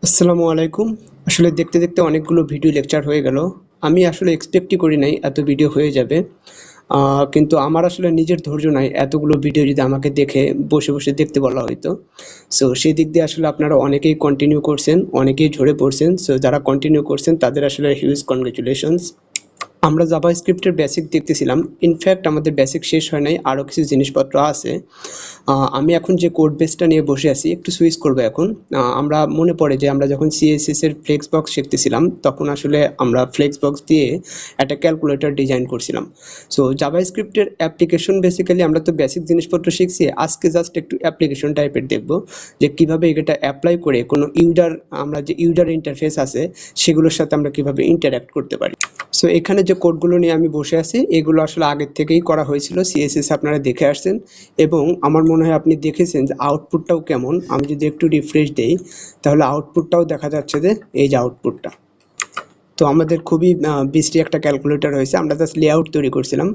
আসসালামু আলাইকুম। আসলে দেখতে, দেখতে অনেকগুলো ভিডিও লেকচার হয়ে গেল। আমি আসলে এক্সপেক্টই করি নাই এত ভিডিও হয়ে যাবে। আ কিন্তু আমার আসলে নিজের ধৈর্য নাই এতগুলো ভিডিও যদি আমাকে দেখে বসে, বসে দেখতে বলা হইতো। সো সেদিক দিয়ে আসলে আপনারা অনেকেই কন্টিনিউ করছেন, অনেকেই ঝরে পড়ছেন। সো যারা কন্টিনিউ করছেন তাদের আসলে হিউজ কনগ্রাচুলেশনস। আমরা জাভাস্ক্রিপ্টের বেসিক দেখতেছিলাম। ইনফ্যাক্ট আমাদের বেসিক শেষ হয় নাই, আরও কিছু জিনিসপত্র আছে। আমি এখন যে কোড বেসটা নিয়ে বসে আছি একটু সুইচ করব এখন। আমরা মনে পড়ে যে আমরা যখন সিএসএস এর ফ্লেক্স বক্স শিখতেছিলাম তখন আসলে আমরা ফ্লেক্স বক্স দিয়ে একটা ক্যালকুলেটর ডিজাইন করছিলাম। সো জাভাস্ক্রিপ্টের অ্যাপ্লিকেশন বেসিক্যালি আমরা তো বেসিক জিনিসপত্র শিখছি, আজকে জাস্ট একটু অ্যাপ্লিকেশন টাইপের দেখব যে কিভাবে এটা অ্যাপ্লাই করে কোনো ইউজার, আমরা যে ইউজার ইন্টারফেস আছে সেগুলোর সাথে আমরা কিভাবে ইন্টারঅ্যাক্ট করতে পারি। সো এখানে যে কোডগুলো নিয়ে আমি বসে আছি এগুলো আসলে আগের থেকেই করা হয়েছিল, সিএসএস আপনারা দেখে আসছেন এবং আমার মনে হয় আপনি দেখেছেন যে আউটপুটটাও কেমন। আমি যদি একটু রিফ্রেশ দেই তাহলে আউটপুটটাও দেখা যাচ্ছে যে এই যে আউটপুটটা। তো আমাদের খুবই বিশ্রী একটা ক্যালকুলেটর হয়েছে, আমরা জাস্ট লেআউট তৈরি করছিলাম।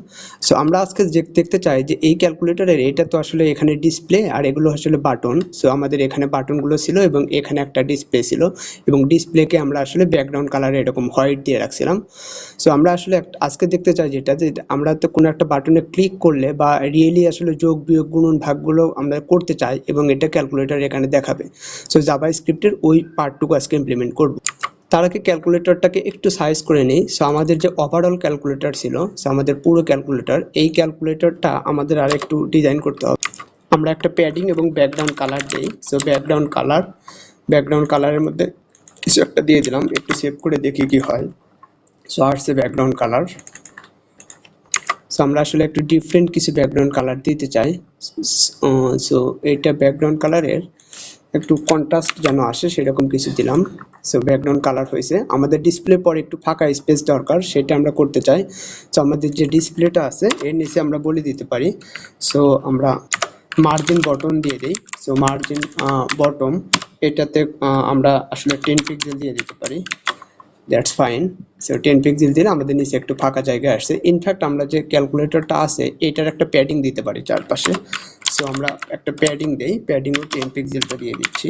সো আমরা আজকে দেখতে চাই যে এই ক্যালকুলেটরের এটা তো আসলে এখানে ডিসপ্লে আর এগুলো আসলে বাটন। সো আমাদের এখানে বাটনগুলো ছিল এবং এখানে একটা ডিসপ্লে ছিল এবং ডিসপ্লেকে আমরা আসলে ব্যাকগ্রাউন্ড কালারে এরকম হোয়াইট দিয়ে রাখছিলাম। সো আমরা আসলে আজকে দেখতে চাই যেটা যে আমরা তো কোনো একটা বাটনে ক্লিক করলে বা রিয়েলি আসলে যোগ বিয়োগ গুণন ভাগগুলো আমরা করতে চাই এবং এটা ক্যালকুলেটর এখানে দেখাবে। সো জাভাস্ক্রিপ্টের ওই পার্টটুকু আজকে ইমপ্লিমেন্ট করব। তার আগে ক্যালকুলেটরটাকে একটু সাইজ করে নিই। সো আমাদের যে ওভারঅল ক্যালকুলেটর ছিল, সো আমাদের পুরো ক্যালকুলেটর, এই ক্যালকুলেটরটা আমাদের আর একটু ডিজাইন করতে হবে। আমরা একটা প্যাডিং এবং ব্যাকগ্রাউন্ড কালার দিই। সো ব্যাকগ্রাউন্ড কালারের মধ্যে কিছু একটা দিয়ে দিলাম, একটু সেভ করে দেখি কি হয়। সো আসছে ব্যাকগ্রাউন্ড কালার। সো আমরা আসলে একটু ডিফারেন্ট কিছু ব্যাকগ্রাউন্ড কালার দিতে চাই। সো এইটা ব্যাকগ্রাউন্ড কালারের একটু কন্ট্রাস্ট যেন আসে সেরকম কিছু দিলাম। সো ব্যাকগ্রাউন্ড কালার হয়েছে। আমাদের ডিসপ্লে পরে একটু ফাঁকা স্পেস দরকার, সেটা আমরা করতে চাই। সো আমাদের যে ডিসপ্লেটা আছে এর নিচে আমরা বলে দিতে পারি। সো আমরা মার্জিন বটন দিয়ে দিই। সো মার্জিন বটম এটাতে আমরা আসলে 10 পিক্সেল দিয়ে দিতে পারি। That's fine. সো 10 পিক্সেল দিলে আমাদের নিচে একটু ফাঁকা জায়গা আসছে। ইনফ্যাক্ট আমরা যে ক্যালকুলেটরটা আছে এটার একটা প্যাডিং দিতে পারি চারপাশে। সো আমরা একটা প্যাডিং দেই, প্যাডিংও 10 পিক্সেলটা দিয়ে দিচ্ছি।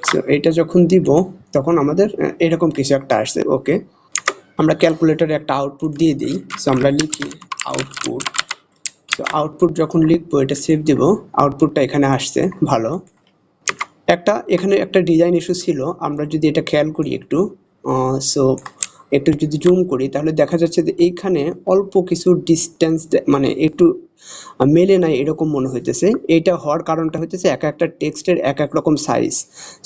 সো এটা যখন দিব তখন আমাদের এরকম কিছু একটা আসছে। ওকে, আমরা ক্যালকুলেটরে একটা আউটপুট দিয়ে দিই। সো আমরা লিখি আউটপুট। সো আউটপুট যখন লিখবো এটা সেভ দিব, আউটপুটটা এখানে আসছে ভালো। এখানে একটা ডিজাইন ইস্যু ছিল, আমরা যদি এটা খেয়াল করি একটু। সো একটু যদি জুম করি তাহলে দেখা যাচ্ছে যে এইখানে অল্প কিছু ডিস্টেন্স, মানে একটু মেলে নাই এরকম মনে হইতেছে। এটা হওয়ার কারণটা হইতেছে এক একটা টেক্সটের এক এক রকম সাইজ।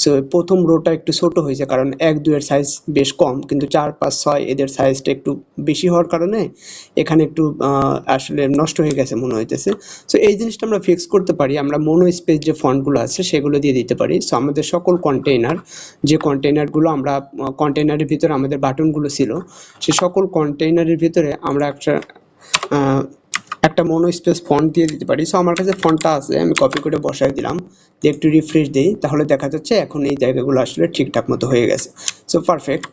সো প্রথম রোটা একটু ছোট হয়েছে কারণ 1-2 এর সাইজ বেশ কম, কিন্তু 4-5-6 এদের সাইজটা একটু বেশি হওয়ার কারণে এখানে একটু আসলে নষ্ট হয়ে গেছে মনে হইতেছে। সো এই জিনিসটা আমরা ফিক্স করতে পারি, আমরা মোনো স্পেস যে ফন্টগুলো আছে সেগুলো দিয়ে দিতে পারি। সো আমাদের সকল কন্টেইনার, যে কন্টেইনারগুলো আমরা কন্টেইনারের ভিতরে আমাদের বাটনগুলো ছিল, সে সকল কন্টেইনারের ভিতরে আমরা একটা মোনো স্পেস ফন্ট দিয়ে দিতে পারি। সো আমার কাছে ফন্টটা আছে, আমি কপি করে বসাই দিলাম। একটু রিফ্রেশ দিই তাহলে দেখা যাচ্ছে এখন এই জায়গাগুলো আসলে ঠিকঠাক মতো হয়ে গেছে। So perfect.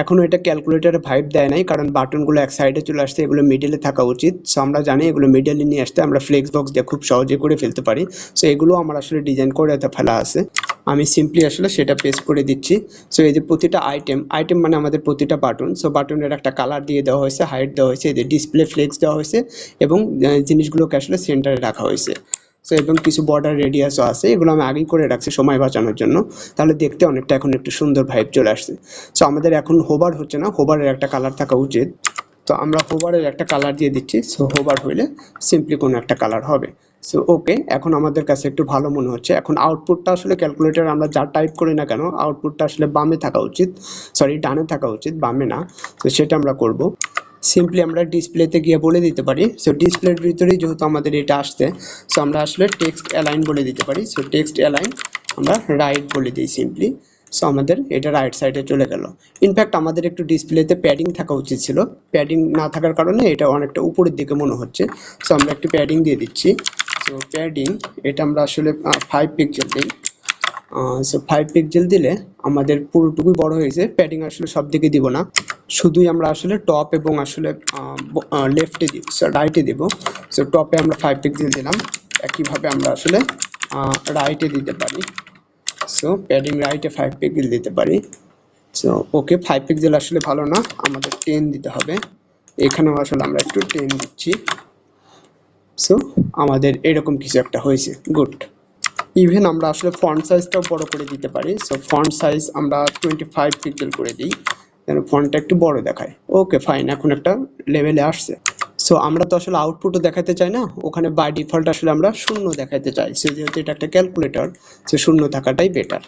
এখনও এটা ক্যালকুলেটরে ভাইব দেয় নাই কারণ বাটনগুলো এক সাইডে চলে আসছে, এগুলো মিডলে থাকা উচিত। সো আমরা জানি এগুলো মিডলে নিয়ে আসতে আমরা ফ্লেক্স বক্স দিয়ে খুব সহজে করে ফেলতে পারি। সো এগুলো আমার আসলে ডিজাইন করে ফেলা আছে, আমি সিম্পলি আসলে সেটা পেস্ট করে দিচ্ছি। সো এই যে প্রতিটা আইটেম মানে আমাদের প্রতিটা বাটন, সো বাটনের একটা কালার দিয়ে দেওয়া হয়েছে, হাইট দেওয়া হয়েছে, এই যে ডিসপ্লে ফ্লেক্স দেওয়া হয়েছে এবং জিনিসগুলোকে আসলে সেন্টারে রাখা হয়েছে। সো এবং কিছু বর্ডার রেডিয়াসও আছে, এগুলো আমি আগেই করে রাখছি সময় বাঁচানোর জন্য, তাহলে দেখতে অনেকটা এখন একটু সুন্দর ভাইব চলে আসছে। সো আমাদের এখন হোভার হচ্ছে না, হোভারের একটা কালার থাকা উচিত। তো আমরা হোভারের একটা কালার দিয়ে দিচ্ছি। সো হোভার হইলে সিম্পলি কোনো একটা কালার হবে। সো ওকে, এখন আমাদের কাছে একটু ভালো মনে হচ্ছে। এখন আউটপুটটা আসলে ক্যালকুলেটর আমরা যা টাইপ করি না কেন আউটপুটটা আসলে বামে থাকা উচিত, সরি ডানে থাকা উচিত, বামে না। তো সেটা আমরা করব। সিম্পলি আমরা ডিসপ্লেতে গিয়ে বলে দিতে পারি। সো ডিসপ্লের ভিতরেই যেহেতু আমাদের এটা আসছে, সো আমরা আসলে টেক্সট অ্যালাইন বলে দিতে পারি। সো টেক্সট অ্যালাইন আমরা রাইট বলে দিই সিম্পলি। সো আমাদের এটা রাইট সাইডে চলে গেল। ইনফ্যাক্ট আমাদের একটু ডিসপ্লেতে প্যাডিং থাকা উচিত ছিল, প্যাডিং না থাকার কারণে এটা অনেকটা উপরের দিকে মনে হচ্ছে। সো আমরা একটু প্যাডিং দিয়ে দিচ্ছি। সো প্যাডিং এটা আমরা আসলে 5 পিক্সেল দিই। সো 5 পিক্সেল দিলে আমাদের পুরোটুকুই বড় হয়েছে। প্যাডিং আসলে সব দিকে দিব না, শুধুই আমরা আসলে টপ এবং আসলে লেফটে দিব, রাইটে দিব। সো টপে আমরা 5 পিক্সেল দিলাম, একইভাবে আমরা আসলে রাইটে দিতে পারি। সো প্যাডিং রাইটে 5 পিক্সেল দিতে পারি। সো ওকে 5 পিক্সেল আসলে ভালো না, আমাদের 10 দিতে হবে। এখানেও আসলে আমরা একটু 10 দিচ্ছি। সো আমাদের এরকম কিছু একটা হয়েছে, গুড। ইভেন আমরা আসলে ফন্ট সাইজটাও বড় করে দিতে পারি। সো ফন্ট সাইজ আমরা 25 পিক্সেল করে দিই, যেন ফন্টটা একটু বড় দেখায়। ওকে ফাইন, এখন একটা লেভেলে আসছে। সো আমরা তো আসলে আউটপুটও দেখাতে চাই না, ওখানে বাই ডিফল্ট আসলে আমরা শূন্য দেখাতে চাই। সো যেহেতু এটা একটা ক্যালকুলেটর, সো শূন্য থাকাটাই বেটার।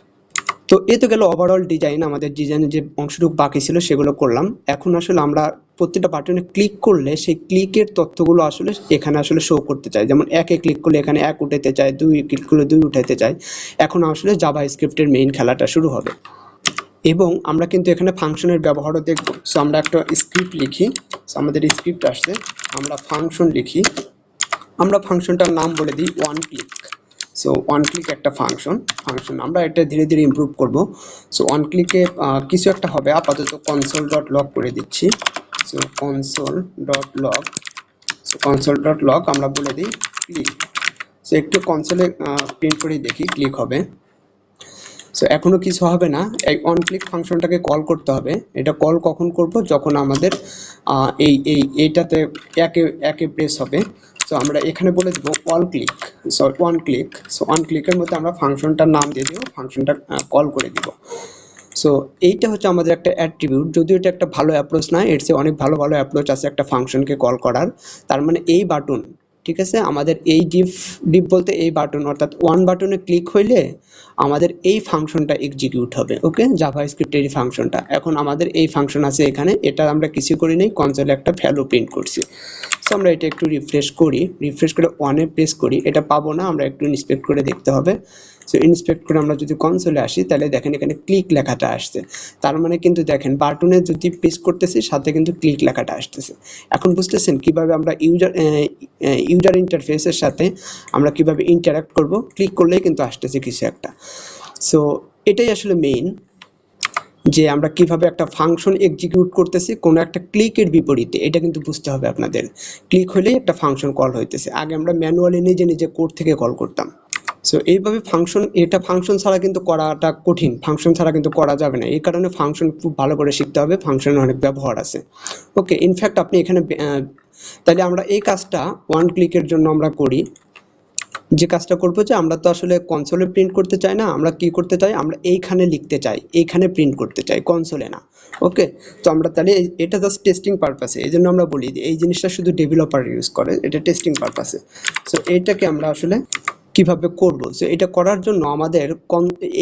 তো এ তো গেল ওভারঅল ডিজাইন, আমাদের ডিজাইনের যে অংশটুকু বাকি ছিল সেগুলো করলাম। এখন আসলে আমরা প্রত্যেকটা বাটনে ক্লিক করলে সেই ক্লিকের তথ্যগুলো আসলে এখানে আসলে শো করতে চাই। যেমন একে ক্লিক করলে এখানে 1 উঠাতে চাই, 2 ক্লিক করলে 2 উঠাতে চাই। এখন আসলে জাভা স্ক্রিপ্টের মেইন খেলাটা শুরু হবে এবং আমরা কিন্তু এখানে ফাংশনের ব্যবহারও দেখব। সো আমরা একটা স্ক্রিপ্ট লিখি। সো আমাদের স্ক্রিপ্ট আসছে, আমরা ফাংশন লিখি। আমরা ফাংশনটার নাম বলে দিই one click. So one click একটা ফাংশন আমরা এটা ধীরে ধীরে ইমপ্রুভ করব। সো ওয়ান ক্লিকে কিছু একটা হবে, আপাতত কনসোল ডট লগ করে দিচ্ছি। So console dot log, so console dot log আমরা বলে দিই ক্লিক। সো একটু কনসোলে প্রিন্ট করে দেখি ক্লিক হবে। সো এখনো কিছু হবে না, এই অন ক্লিক ফাংশনটাকে কল করতে হবে। এটা কল কখন করব, যখন আমাদের এইটাতে একে প্রেস হবে। সো আমরা এখানে বলে দেবো all click, so one click. So one ক্লিকের মধ্যে আমরা ফাংশনটার নাম দিয়ে দেবো, ফাংশনটা কল করে দিব। সো এইটা হচ্ছে আমাদের একটা অ্যাট্রিবিউট, যদিও এটা একটা ভালো অ্যাপ্রোচ না, এর চেয়ে অনেক ভালো ভালো অ্যাপ্রোচ আছে একটা ফাংশনকে কল করার। তার মানে এই বাটন, ঠিক আছে, আমাদের এই ডিপ বলতে এই বাটন, অর্থাৎ ওয়ান বাটনে ক্লিক হইলে আমাদের এই ফাংশনটা এক্সিকিউট হবে। ওকে, জাভা স্ক্রিপ্টের এই ফাংশনটা। এখন আমাদের এই ফাংশন আছে এখানে, এটা আমরা কিছু করি নাই, কনসোলে একটা ভ্যালু প্রিন্ট করছি। সো আমরা এটা একটু রিফ্রেশ করি, রিফ্রেশ করে ওয়ানে প্রেস করি, এটা পাবো না, আমরা একটু ইন্সপেক্ট করে দেখতে হবে। সো ইন্সপেক্ট করে আমরা যদি কনসোলে আসি, তাহলে দেখেন এখানে ক্লিক লেখাটা আসছে। তার মানে কিন্তু দেখেন বাটনে যদি প্রেস করতেছি সাথে কিন্তু ক্লিক লেখাটা আসতেছে। এখন বুঝতেছেন কিভাবে আমরা ইউজার ইন্টারফেসের সাথে আমরা কিভাবে ইন্টারাক্ট করব। ক্লিক করলেই কিন্তু আসতেছে কিছু একটা। সো এটাই আসলে মেইন, যে আমরা কিভাবে একটা ফাংশন এক্সিকিউট করতেছি কোনো একটা ক্লিকের বিপরীতে, এটা কিন্তু বুঝতে হবে আপনাদের। ক্লিক হলেই একটা ফাংশন কল হইতেছে, আগে আমরা ম্যানুয়ালি নিজে নিজে কোড থেকে কল করতাম। সো এইভাবে ফাংশন ছাড়া কিন্তু করাটা কঠিন, ফাংশন ছাড়া কিন্তু করা যাবে না। এই কারণে ফাংশন খুব ভালো করে শিখতে হবে, ফাংশনের অনেক ব্যবহার আছে। ওকে, ইনফ্যাক্ট আপনি এখানে তাহলে আমরা এই কাজটা ওয়ান ক্লিকের জন্য আমরা করি, যে কাজটা করবো যে আমরা তো আসলে কনসোলে প্রিন্ট করতে চাই না, আমরা কি করতে চাই, আমরা এইখানে লিখতে চাই, এইখানে প্রিন্ট করতে চাই, কনসোলে না। ওকে, তো আমরা তাহলে এটা জাস্ট টেস্টিং পারপাসে, এই জন্য আমরা বলি এই জিনিসটা শুধু ডেভেলপার ইউজ করে, এটা টেস্টিং পারপাসে। সো এইটাকে আমরা আসলে কিভাবে করব, সো এটা করার জন্য আমাদের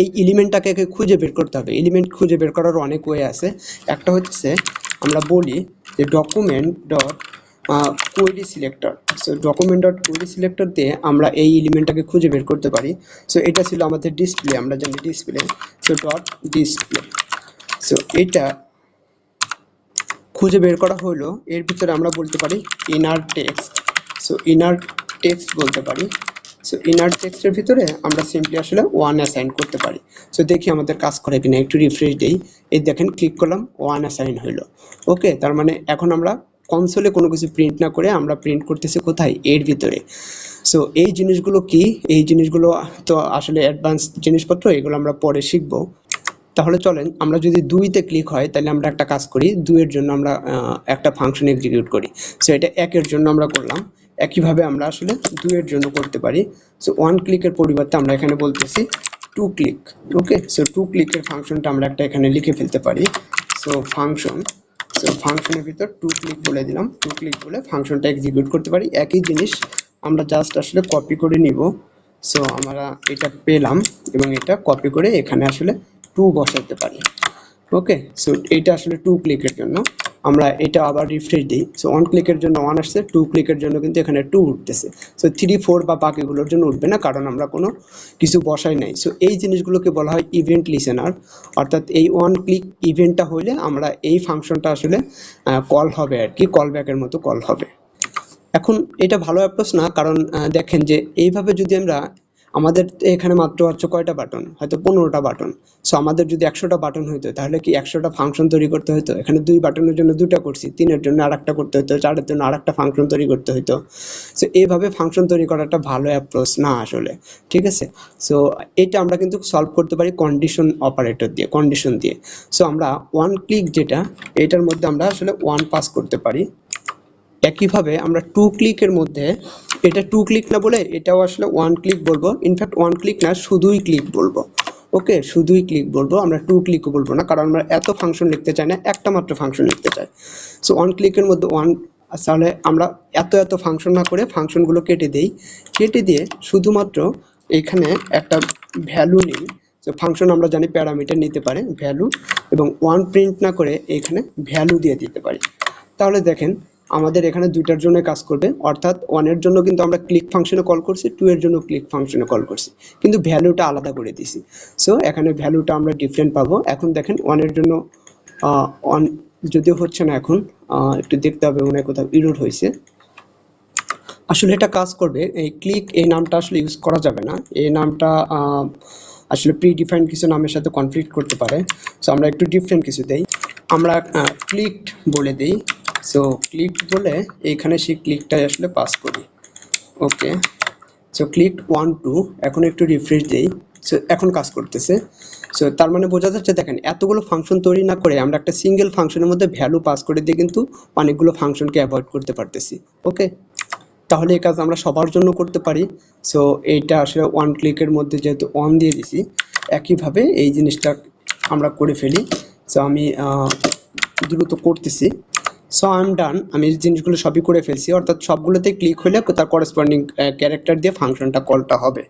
এই এলিমেন্টটাকে খুঁজে বের করতে হবে। এলিমেন্ট খুঁজে বের করার অনেক ওয়ে আছে। একটা হচ্ছে আমরা বলি যে document dot query selector. So document dot query selector দিয়ে আমরা এই এলিমেন্টটাকে খুঁজে বের করতে পারি। সো এটা ছিল আমাদের ডিসপ্লে, আমরা জানি display. So dot display, so এটা খুঁজে বের করা হলো। এর ভিতরে আমরা বলতে পারি inner text. So inner text বলতে পারি। সো ইনার টেক্সটের ভিতরে আমরা সিম্পলি আসলে ওয়ান অ্যাসাইন করতে পারি। সো দেখি আমাদের কাজ করে কিনা, একটু রিফ্রেশ দেই। এই দেখেন ক্লিক করলাম, ওয়ান অ্যাসাইন হইলো। ওকে, তার মানে এখন আমরা কনসোলে কোনো কিছু প্রিন্ট না করে আমরা প্রিন্ট করতেছি কোথায়, এর ভিতরে। সো এই জিনিসগুলো কি, এই জিনিসগুলো তো আসলে অ্যাডভান্স জিনিসপত্র, এগুলো আমরা পরে শিখবো। তাহলে চলেন আমরা যদি 2-তে ক্লিক হয় তাহলে আমরা একটা কাজ করি, 2-এর জন্য আমরা একটা ফাংশন এক্সিকিউট করি। সো এটা 1-এর জন্য আমরা করলাম, একইভাবে আমরা আসলে 2-এর জন্য করতে পারি। সো ওয়ান ক্লিকের পরিবর্তে আমরা এখানে বলতেছি 2 ক্লিক। ওকে, সো 2 ক্লিকের ফাংশনটা আমরা একটা এখানে লিখে ফেলতে পারি। সো ফাংশনের ভিতর 2 ক্লিক বলে দিলাম, 2 ক্লিক বলে ফাংশনটা এক্সিকিউট করতে পারি। একই জিনিস আমরা জাস্ট আসলে কপি করে নিব। সো আমরা এটা পেলাম এবং এটা কপি করে এখানে আসলে 2 বসাতে পারি। ওকে, সো এটা আসলে 2 ক্লিকের জন্য। আমরা এটা আবার রিফ্রেশ দিই। সো 1 ক্লিকের জন্য 1 আসছে, 2 ক্লিকের জন্য কিন্তু এখানে 2 উঠতেছে। সো 3, 4 বা বাকিগুলোর জন্য উঠবে না, কারণ আমরা কোনো কিছু বসাই নাই। সো এই জিনিসগুলোকে বলা হয় ইভেন্ট লিসেনার, অর্থাৎ এই 1 ক্লিক ইভেন্টটা হইলে আমরা এই ফাংশনটা আসলে কল হবে আর কি, কল ব্যাকের মতো কল হবে। এখন এটা ভালো অ্যাপ্রোচ না, কারণ দেখেন যে এইভাবে যদি আমরা আমাদের এখানে মাত্র হচ্ছে কয়টা বাটন, হয়তো 15টা বাটন। সো আমাদের যদি 100টা বাটন হইতো তাহলে কি 100টা ফাংশন তৈরি করতে হতো? এখানে 2 বাটনের জন্য 2টা করছি, 3-এর জন্য আরেকটা করতে হতো, 4-এর জন্য আরেকটা ফাংশন তৈরি করতে হতো। সো এইভাবে ফাংশন তৈরি করাটা ভালো অ্যাপ্রোচ না আসলে, ঠিক আছে? সো এটা আমরা কিন্তু সলভ করতে পারি কন্ডিশন অপারেটর দিয়ে, কন্ডিশন দিয়ে। সো আমরা ওয়ান ক্লিক যেটা, এটার মধ্যে আমরা আসলে 1 পাস করতে পারি। একইভাবে আমরা 2 ক্লিকের মধ্যে, এটা 2 ক্লিক না বলে এটাও আসলে 1 ক্লিক বলবো। ইনফ্যাক্ট 1 ক্লিক না, শুধুই ক্লিক বলবো। ওকে, শুধুই ক্লিক বলবো, আমরা 2 ক্লিকও বলবো না, কারণ আমরা এত ফাংশন লিখতে চাই না, একটা মাত্র ফাংশন লিখতে চাই। সো 1 ক্লিকের মধ্যে 1, তাহলে আমরা এত ফাংশন না করে ফাংশনগুলো কেটে দেই, কেটে দিয়ে শুধুমাত্র এখানে একটা ভ্যালু নিই। তো ফাংশন আমরা জানি প্যারামিটার নিতে পারে ভ্যালু, এবং 1 প্রিন্ট না করে এখানে ভ্যালু দিয়ে দিতে পারি। তাহলে দেখেন আমাদের এখানে দুইটার জন্য কাজ করবে, অর্থাৎ 1 এর জন্য কিন্তু আমরা ক্লিক ফাংশনে কল করছি, 2 এর জন্য ক্লিক ফাংশনে কল করছি, কিন্তু ভ্যালুটা আলাদা করে দিছি। সো এখানে ভ্যালুটা আমরা ডিফারেন্ট পাবো। এখন দেখেন 1 এর জন্য 1 যদিও হচ্ছে না, এখন একটু দেখতে হবে, মনে হয় কোথাও ইরর হয়েছে। আসলে এটা কাজ করবে, এই ক্লিক এই নামটা আসলে ইউজ করা যাবে না, এই নামটা আসলে প্রি ডিফাইন্ড কিছু নামের সাথে কনফ্লিক্ট করতে পারে। সো আমরা একটু ডিফারেন্ট কিছু দেই, আমরা ক্লিকড বলে দিই। সো ক্লিক বলে এইখানে সেই ক্লিকটাই আসলে পাস করি। ওকে, সো ক্লিক 1 2, এখন একটু রিফ্রেশ দেই। সো এখন কাজ করতেছে। সো তার মানে বোঝা যাচ্ছে, দেখেন এতগুলো ফাংশন তৈরি না করে আমরা একটা সিঙ্গেল ফাংশনের মধ্যে ভ্যালু পাস করে দিয়ে কিন্তু অনেকগুলো ফাংশনকে অ্যাভয়েড করতে পারতেছি। ওকে, তাহলে এই কাজ আমরা সবার জন্য করতে পারি। সো এইটা আসলে 1 ক্লিকের মধ্যে যেহেতু অন দিয়ে দিছি, একইভাবে এই জিনিসটা আমরা করে ফেলি। সো আমি দ্রুত করতেছি। সো আই এম ডান, আমি এই জিনিসগুলো সবই করে ফেলছি, অর্থাৎ সবগুলোতে ক্লিক হলে তার করেসপন্ডিং ক্যারেক্টার দিয়ে ফাংশনটা কলটা হবে।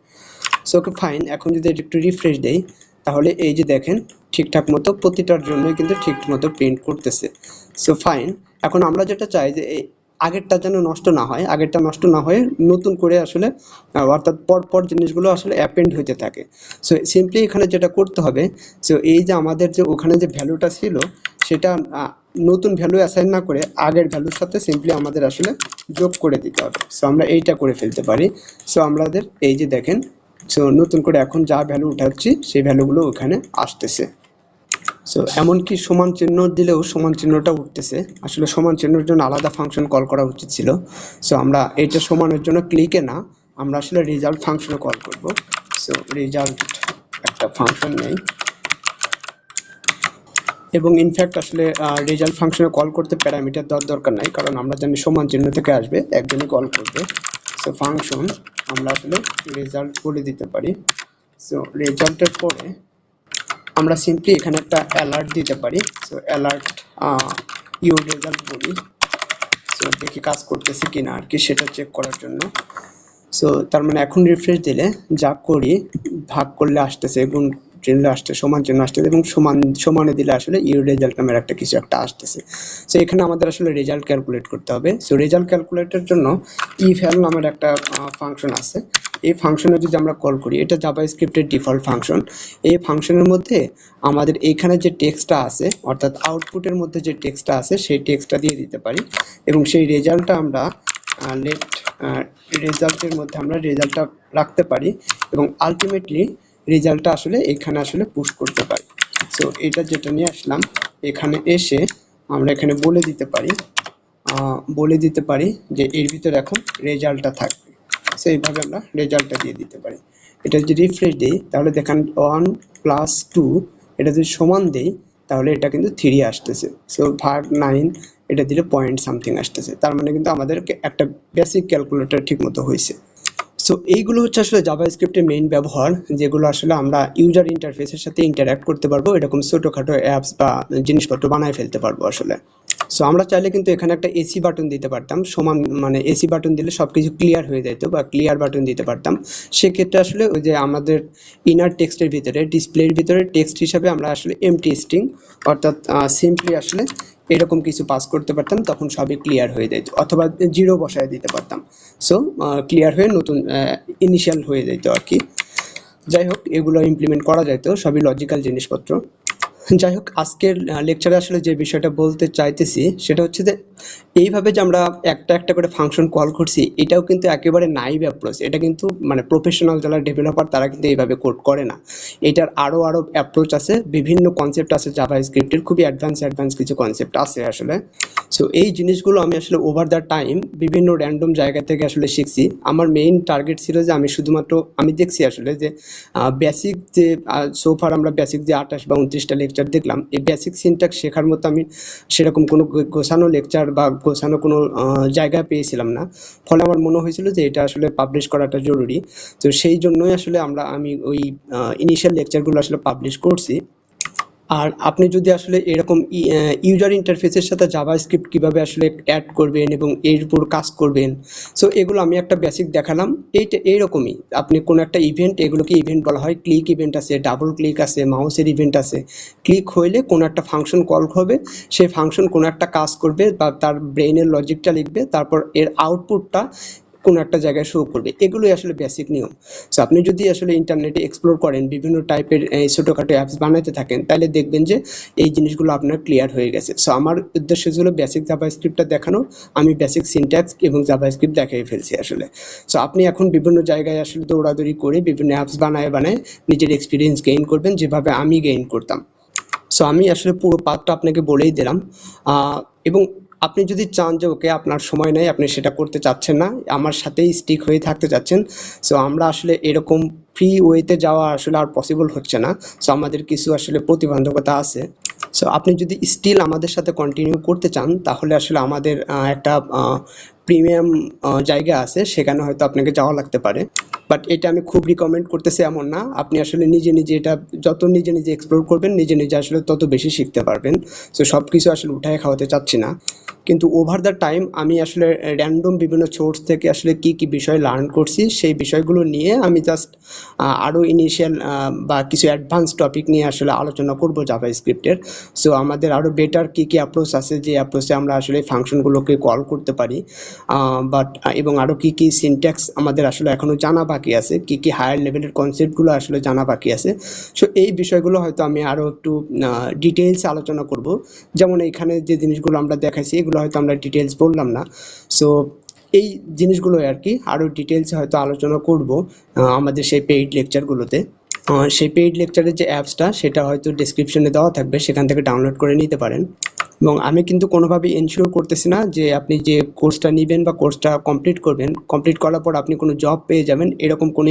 সো ওকে ফাইন, এখন যদি একটু রিফ্রেশ দেই তাহলে এই যে দেখেন ঠিকঠাক মতো প্রতিটার জন্যই কিন্তু ঠিক মতো প্রিন্ট করতেছে। সো ফাইন, এখন আমরা যেটা চাই যে আগেরটা যেন নষ্ট না হয়, আগেরটা নষ্ট না হয়ে নতুন করে আসলে অর্থাৎ পরপর জিনিসগুলো আসলে অ্যাপেন্ড হইতে থাকে। সো সিম্পলি এখানে যেটা করতে হবে, সো এই যে আমাদের যে ওখানে যে ভ্যালুটা ছিল সেটা নতুন ভ্যালু অ্যাসাইন না করে আগের ভ্যালুর সাথে সিম্পলি আমাদের আসলে যোগ করে দিতে হবে। সো আমরা এইটা করে ফেলতে পারি। সো আমাদের এই যে দেখেন, সো নতুন করে এখন যা ভ্যালু উঠাচ্ছি সেই ভ্যালুগুলো ওখানে আসতেছে। সো এমনকি সমান চিহ্ন দিলেও সমান চিহ্নটা উঠতেছে, আসলে সমান চিহ্নের জন্য আলাদা ফাংশন কল করা উচিত ছিল। সো আমরা এইটা সমানের জন্য ক্লিকে না, আমরা আসলে রেজাল্ট ফাংশনে কল করব। সো রেজাল্ট একটা ফাংশন নেই, এবং ইনফ্যাক্ট আসলে রেজাল্ট ফাংশনে কল করতে প্যারামিটার দেওয়ার দরকার নাই, কারণ আমরা জানি সমান চিহ্ন থেকে আসবে, একজনই কল করবে। সো ফাংশন আমরা আসলে রেজাল্ট বলে দিতে পারি। সো রেজাল্টের পরে আমরা সিম্পলি এখানে একটা অ্যালার্ট দিতে পারি। সো অ্যালার্ট ইউর রেজাল্ট বলি। সো দেখি কাজ করতেছে কিনা আর কি, সেটা চেক করার জন্য। সো তার মানে এখন রিফ্রেশ দিলে যা করি, ভাগ করলে আসতেছে, গুণ চিহ্ন আসছে, সমান চিহ্ন আসতেছে, এবং সমানে দিলে আসলে ইউর রেজাল্ট নামের একটা কিছু একটা আসতেছে। সো এখানে আমাদের আসলে রেজাল্ট ক্যালকুলেট করতে হবে। সো রেজাল্ট ক্যালকুলেটের জন্য ইভ্যাল নামের একটা ফাংশন আছে। এই ফাংশনে যদি আমরা কল করি, এটা জাভাস্ক্রিপ্টের ডিফল্ট ফাংশন। এই ফাংশনের মধ্যে আমাদের এইখানে যে টেক্সটটা আছে, অর্থাৎ আউটপুটের মধ্যে যে টেক্সটটা আছে সেই টেক্সটটা দিয়ে দিতে পারি, এবং সেই রেজাল্টটা আমরা লেট রেজাল্টের মধ্যে আমরা রেজাল্টটা রাখতে পারি, এবং আলটিমেটলি রেজাল্টটা আসলে এখানে আসলে পুশ করতে পারি। সো এটা যেটা নিয়ে আসলাম, এখানে এসে আমরা এখানে বলে দিতে পারি যে এর ভিতরে এখন রেজাল্টটা থাকবে। সো এইভাবে আমরা রেজাল্টটা দিয়ে দিতে পারি। এটা যদি রিফ্রেশ দিই তাহলে দেখেন 1 + 2, এটা যদি সমান দেই তাহলে এটা কিন্তু 3 আসতেছে। সো ভাগ 9 এটা দিলে পয়েন্ট সামথিং আসতেছে, তার মানে কিন্তু আমাদের একটা বেসিক ক্যালকুলেটর ঠিক মতো হয়েছে। সো এইগুলো হচ্ছে আসলে জাভাস্ক্রিপ্টের মেইন ব্যবহার, যেগুলো আসলে আমরা ইউজার ইন্টারফেসের সাথে ইন্টারঅ্যাক্ট করতে পারবো, এরকম ছোটোখাটো অ্যাপস বা জিনিসপত্র বানায় ফেলতে পারবো আসলে। সো আমরা চাইলে কিন্তু এখানে একটা এসি বাটন দিতে পারতাম, সমান মানে এসি বাটন দিলে সব কিছু ক্লিয়ার হয়ে যেত, বা ক্লিয়ার বাটন দিতে পারতাম। সেক্ষেত্রে আসলে ওই যে আমাদের ইনার টেক্সটের ভিতরে, ডিসপ্লের ভিতরে টেক্সট হিসাবে আমরা আসলে এমটি স্ট্রিং, অর্থাৎ সিম্পলি আসলে এরকম কিছু পাস করতে পারতাম, তখন সবই ক্লিয়ার হয়ে যেত, অথবা 0 বসায় দিতে পারতাম। সো ক্লিয়ার হয়ে নতুন ইনিশিয়াল হয়ে যেত আর কি। যাই হোক, এগুলো ইমপ্লিমেন্ট করা যেত, সবই লজিক্যাল জিনিসপত্র। যাই হোক, আজকের লেকচারে আসলে যে বিষয়টা বলতে চাইতেছি সেটা হচ্ছে যে এইভাবে যে আমরা একটা একটা করে ফাংশন কল করছি, এটাও কিন্তু একেবারে নাইভ অ্যাপ্রোচ। এটা কিন্তু মানে প্রফেশনাল যারা ডেভেলপার তারা কিন্তু এইভাবে কোড করে না। এটার আরও আরও অ্যাপ্রোচ আছে, বিভিন্ন কনসেপ্ট আছে জাভা স্ক্রিপ্টের, খুবই অ্যাডভান্স কিছু কনসেপ্ট আছে আসলে। সো এই জিনিসগুলো আমি আসলে ওভার দ্য টাইম বিভিন্ন র্যান্ডম জায়গা থেকে আসলে শিখছি। আমার মেইন টার্গেট ছিল যে আমি দেখছি আসলে যে বেসিক যে সোফার আমরা বেসিক যে 28 বা 29টা লেকচার দেখলাম, এই বেসিক সিনট্যাক্স শেখার মতো আমি সেরকম কোনো গোছানো লেকচার বা গোছানো কোনো জায়গা পেয়েছিলাম না। ফলে আমার মনে হয়েছিল যে এটা আসলে পাবলিশ করাটা জরুরি। তো সেই জন্যই আসলে আমি ওই ইনিশিয়াল লেকচারগুলো আসলে পাবলিশ করছি। আর আপনি যদি আসলে এরকম ইউজার ইন্টারফেসের সাথে জাভাস্ক্রিপ্ট কিভাবে আসলে অ্যাড করবেন এবং এর উপর কাজ করবেন, সো এগুলো আমি একটা বেসিক দেখালাম। এইরকমই আপনি কোনো একটা ইভেন্ট, এগুলোকে ইভেন্ট বলা হয়। ক্লিক ইভেন্ট আছে, ডাবল ক্লিক আছে, মাউসের ইভেন্ট আছে। ক্লিক হইলে কোনো একটা ফাংশন কল হবে, সেই ফাংশন কোনো একটা কাজ করবে বা তার ব্রেইনের লজিকটা লিখবে, তারপর এর আউটপুটটা কোনো একটা জায়গায় শো করবে। এগুলোই আসলে বেসিক নিয়ম। সো আপনি যদি আসলে ইন্টারনেটে এক্সপ্লোর করেন, বিভিন্ন টাইপের ছোটোখাটো অ্যাপস বানাতে থাকেন, তাহলে দেখবেন যে এই জিনিসগুলো আপনার ক্লিয়ার হয়ে গেছে। সো আমার উদ্দেশ্য ছিল বেসিক জাভাস্ক্রিপ্টটা দেখানো। আমি বেসিক সিনট্যাক্স এবং জাভাস্ক্রিপ্ট দেখিয়ে ফেলছি আসলে। সো আপনি এখন বিভিন্ন জায়গায় আসলে দৌড়াদৌড়ি করে বিভিন্ন অ্যাপস বানায় নিজের এক্সপিরিয়েন্স গেইন করবেন, যেভাবে আমি গেইন করতাম। সো আমি আসলে পুরো পাথটা আপনাকে বলেই দিলাম। এবং আপনি যদি চান যে ওকে আপনার সময় নেই, আপনি সেটা করতে চাচ্ছেন না, আমার সাথেই স্টিক হয়ে থাকতে চাচ্ছেন, সো আমরা আসলে এরকম ফ্রি ওয়েতে যাওয়া আসলে আর পসিবল হচ্ছে না। সো আমাদের কিছু আসলে প্রতিবন্ধকতা আছে। সো আপনি যদি স্টিল আমাদের সাথে কন্টিনিউ করতে চান, তাহলে আসলে আমাদের একটা প্রিমিয়াম জায়গা আছে, সেখানে হয়তো আপনাকে যাওয়া লাগতে পারে। বাট এটা আমি খুব রিকমেন্ড করতেছি এমন না। আপনি আসলে নিজে এটা যত নিজে এক্সপ্লোর করবেন, নিজে আসলে তত বেশি শিখতে পারবেন। সো সব কিছু আসলে উঠায় খাওয়াতে চাচ্ছি না, কিন্তু ওভার দ্য টাইম আমি আসলে র্যান্ডম বিভিন্ন সোর্স থেকে আসলে কি বিষয় লার্ন করছি, সেই বিষয়গুলো নিয়ে আমি জাস্ট আরও ইনিশিয়াল বা কিছু অ্যাডভান্স টপিক নিয়ে আসলে আলোচনা করব জাভাস্ক্রিপ্টের। সো আমাদের আরও বেটার কি অ্যাপ্রোচ আছে, যে অ্যাপ্রোচে আমরা আসলে ফাংশনগুলোকে কল করতে পারি, বাট এবং আরও কি সিনট্যাক্স আমাদের আসলে এখনও জানা বাকি আছে, কি হায়ার লেভেলের কনসেপ্টগুলো আসলে জানা বাকি আছে। সো এই বিষয়গুলো হয়তো আমি আরও একটু ডিটেলসে আলোচনা করব। যেমন এইখানে যে জিনিসগুলো আমরা দেখাইছি, এগুলো হয়তো আমরা ডিটেলস বললাম না। সো এই জিনিসগুলো আর কি আরও ডিটেলসে হয়তো আলোচনা করব আমাদের সেই পেইড লেকচারগুলোতে। সেই পেইড লেকচারের যে অ্যাপসটা, সেটা হয়তো ডেসক্রিপশনে দেওয়া থাকবে, সেখান থেকে ডাউনলোড করে নিতে পারেন। এবং আমি কিন্তু কোনোভাবেই এনশিওর করতেছি না যে আপনি যে কোর্সটা নেবেন বা কোর্সটা কমপ্লিট করবেন, কমপ্লিট করার পর আপনি কোনো জব পেয়ে যাবেন, এরকম কোনো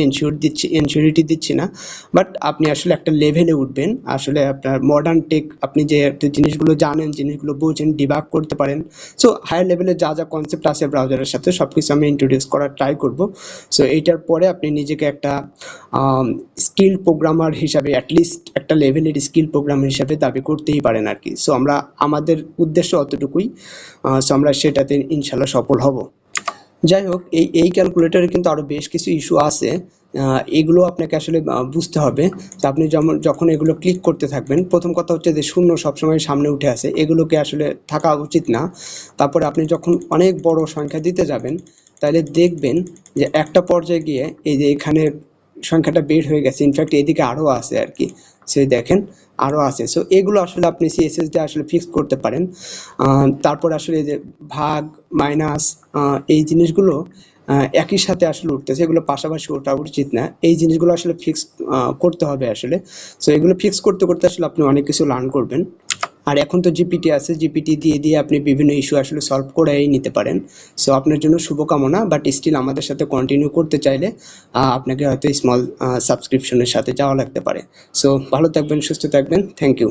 এনশিওরিটি দিচ্ছি না। বাট আপনি আসলে একটা লেভেলে উঠবেন, আসলে আপনার মডার্ন টেক, আপনি যে জিনিসগুলো জানেন, জিনিসগুলো বোঝেন, ডিবাগ করতে পারেন। সো হায়ার লেভেলে যা কনসেপ্ট আছে ব্রাউজারের সাথে, সব কিছু আমি ইন্ট্রোডিউস করার ট্রাই করব। সো এইটার পরে আপনি নিজেকে একটা স্কিল প্রোগ্রামার হিসাবে, অ্যাটলিস্ট একটা লেভেলের স্কিল প্রোগ্রামার হিসাবে দাবি করতেই পারেন আর কি। সো আমাদের উদ্দেশ্য অতটুকুই। সো আমরা সেটাতে ইনশাল্লাহ সফল হব। যাই হোক, এই ক্যালকুলেটরে কিন্তু আরও বেশ কিছু ইস্যু আছে, এগুলো আপনাকে আসলে বুঝতে হবে। তো আপনি যখন এগুলো ক্লিক করতে থাকবেন, প্রথম কথা হচ্ছে যে শূন্য সবসময় সামনে উঠে আসে, এগুলোকে আসলে থাকা উচিত না। তারপরে আপনি যখন অনেক বড় সংখ্যা দিতে যাবেন, তাহলে দেখবেন যে একটা পর্যায়ে গিয়ে এই যে এখানে সংখ্যাটা বের হয়ে গেছে, ইনফ্যাক্ট এদিকে আরও আছে আর কি। সে দেখেন আরও আছে। সো এগুলো আসলে আপনি সিএসএস দিয়ে আসলে ফিক্স করতে পারেন। তারপর আসলে যে ভাগ, মাইনাস, এই জিনিসগুলো একই সাথে আসলে উঠতেছে, এগুলো পাশাপাশি ওঠা উচিত না। এই জিনিসগুলো আসলে ফিক্স করতে হবে আসলে। সো এগুলো ফিক্স করতে আসলে আপনি অনেক কিছু লার্ন করবেন। আর এখন তো জিপিটি আছে, জিপিটি দিয়ে আপনি বিভিন্ন ইস্যু আসলে সলভ করেই নিতে পারেন। সো আপনার জন্য শুভকামনা। বাট স্টিল আমাদের সাথে কন্টিনিউ করতে চাইলে আপনাকে হয়তো স্মল সাবস্ক্রিপশনের সাথে যাওয়া লাগতে পারে। সো ভালো থাকবেন, সুস্থ থাকবেন। Thank you.